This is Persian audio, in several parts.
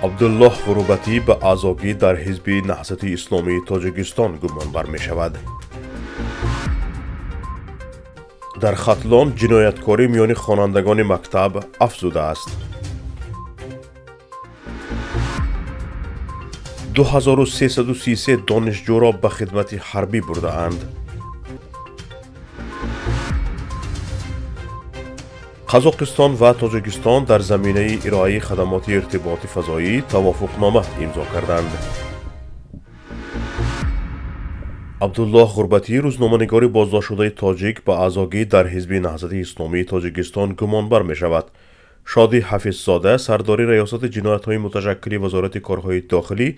عبدالله غروبتی به آزادی در حزب نهضت اسلامی تاجیکستان گمانبر می شود. در ختلان جنایتکاری میان خوانندگان مکتب افزوده است. 2333 دانشجو را به خدمت حربی برده اند. قزاقستان و تاجیکستان در زمینه ارائه خدمات ارتباط فضایی توافقنامه امضا کردند. عبدالله غربتی روزنامه‌نگار بازداشت شده تاجیک به آزادی در حزب نهضت اسلامی تاجیکستان گمانبر می شود. شادی حفیظزاده سردار ریاست جنایت‌های متشکل وزارت کارهای داخلی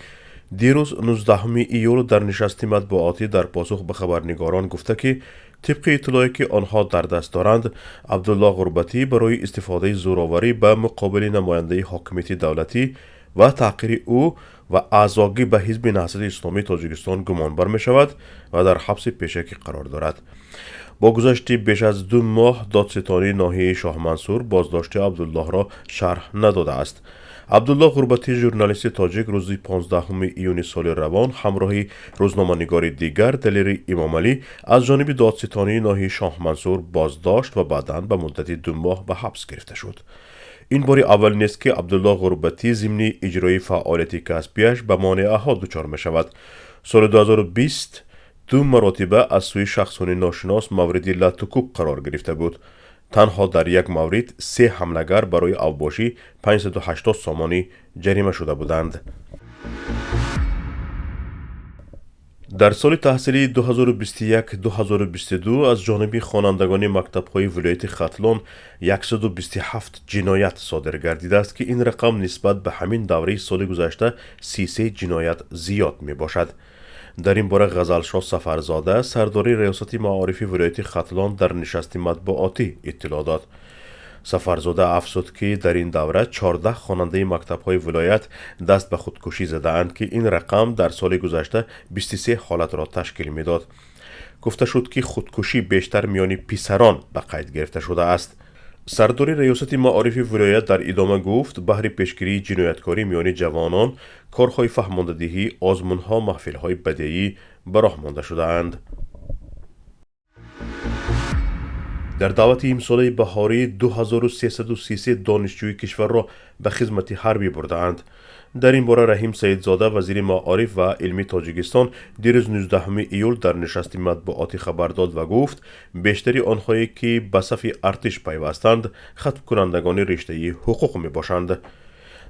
دیروز 19 ایول در نشست مطبوعاتی در پاسخ به خبرنگاران گفته که طبق اطلاعی که آنها در دست دارند عبدالله غربتی برای استفاده زورآوری به مقابل نماینده حاکمیت دولتی و تحقیر او و اعضاگی به حزب نهضت اسلامی تاجیکستان گمانبر می شود و در حبس پیشکی قرار دارد. با گذشت بیش از 2 ماه دادستانی ناحیه شاه منصور بازداشت عبدالله را شرح نداده است. عبدالله غربتی ژورنالیست تاجیک روز 15 ایون سال روان همراه روزنامه‌نگار دیگر دلیر امامعلی از جانب دادستانی ناحیه شاه منصور بازداشت و بعداً به مدت 2 ماه به حبس گرفته شد. این بار اول نیست که عبدالله غربتی ضمن اجرای فعالیت کسبیش به مانعه ها دچار می شود. سال 2020 2 مرتبه از سوی شخصان ناشناس مورد لطکوب قرار گرفته بود. تنها در یک مورد 3 حملگر برای اوباشی 580 سامانی جریمه شده بودند. در سال تحصیلی 2021-2022 از جانب خوانندگان مکتب‌های ولایت ختلان 127 جنایت صادر گردیده است که این رقم نسبت به همین دوره سال گذشته 33 جنایت زیاد می باشد. در این باره غزلشاه سفرزاده سردار ریاست معارف ولایت ختلان در نشست مطبوعاتی اطلاع داد. سفرزاده افزود که در این دوره 14 خواننده مکتب‌های ولایت دست به خودکشی زدند که این رقم در سال گذشته 23 حالت را تشکیل میداد. گفته شد که خودکشی بیشتر میان پسران به قید گرفته شده است. سردار ریاست معارف ولایت در ادامه گفت بهر پیشگیری جنایتکاری میان جوانان کارهای فهماندهی، آزمون‌ها، محفل‌های بدیعی به راه مانده شده‌اند. در دعوت امسال بهاری 2333 دانشجوی کشور را به خدمت حربی برده‌اند. در این باره رحیم سیدزاده وزیر معارف و علمی تاجیکستان دیروز 19 ایول در نشست مطبوعاتی خبر داد و گفت بیشتری آنهایی که به صف ارتش پیوستند ختم کنندگان رشته حقوق می باشند.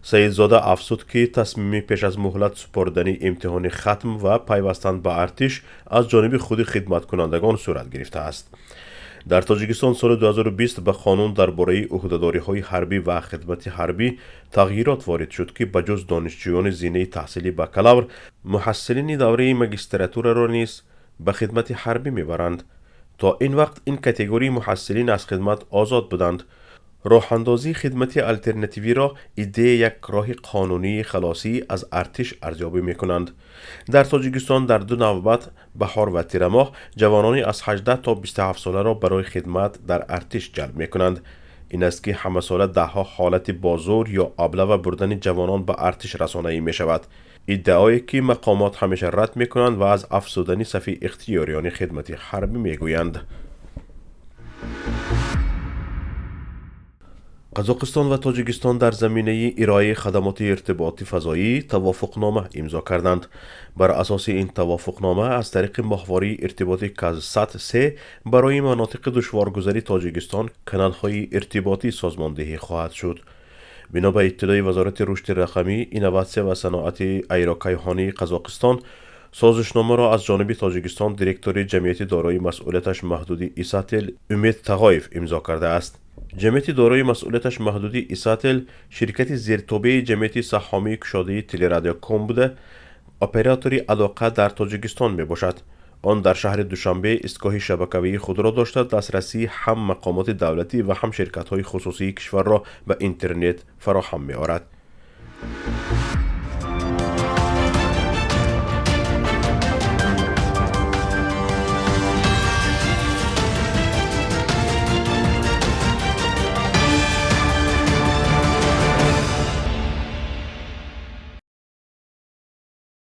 سیدزاده افزود که تصمیم پیش از مهلت سپردن امتحان ختم و پیوستن به ارتش از جانب خود خدمت کنندگان صورت گرفته است. در تاجیکستان سال 2020 به قانون درباره عهده‌داری‌های حربی و خدمت حربی تغییرات وارد شد که بجز دانشجویان زینه تحصیلی بکالور، محصلین دوره ماجستراتور را نیز به خدمت حربی میبرند. تا این وقت این کاتگوری محصلین از خدمت آزاد بودند. راه اندازی خدمت الترناتیوی را ایده یک راه قانونی خلاصی از ارتش ارزیابی می کنند. در تاجیکستان در 2 نوبت بهار و تیر ماه جوانانی از 18 تا 27 ساله را برای خدمت در ارتش جلب می کنند. این است که همه ساله 10 حالت بازور یا ابله بردن جوانان به ارتش رسانه‌ای می شود. ادعایی که مقامات همیشه رد می کنند و از افزودن صف اختیاریان خدمت حربی می گویند. قزاقستان و تاجیکستان در زمینه ارائه خدمات ارتباطی فضایی توافقنامه امضا کردند. بر اساس این توافقنامه از طریق ماهواره ارتباطی کازسات 3 برای مناطق دشوارگذری تاجیکستان کانال‌های ارتباطی سازماندهی خواهد شد. بنا به اطلاع وزارت رشد رقمی، اینواسیون و صنعت ایروکیهانی قزاقستان، سازشنامه را از جانب تاجیکستان دیرکتور جمعیت دارای مسئولیتش محدودی ایساتل امید تقایف امضا کرده است. جمعیت دارای مسئولیتش محدودی ایساتل شرکت زیرتابع جمعیت سهامی کشاده تلرادیوکام بوده. اپراتوری علاقه در تاجیکستان می باشد. آن در شهر دوشنبه ایستگاه شبکه‌ای خود را داشته دسترسی هم مقامات دولتی و هم شرکت‌های خصوصی کشور را به اینترنت فراهم می آورد.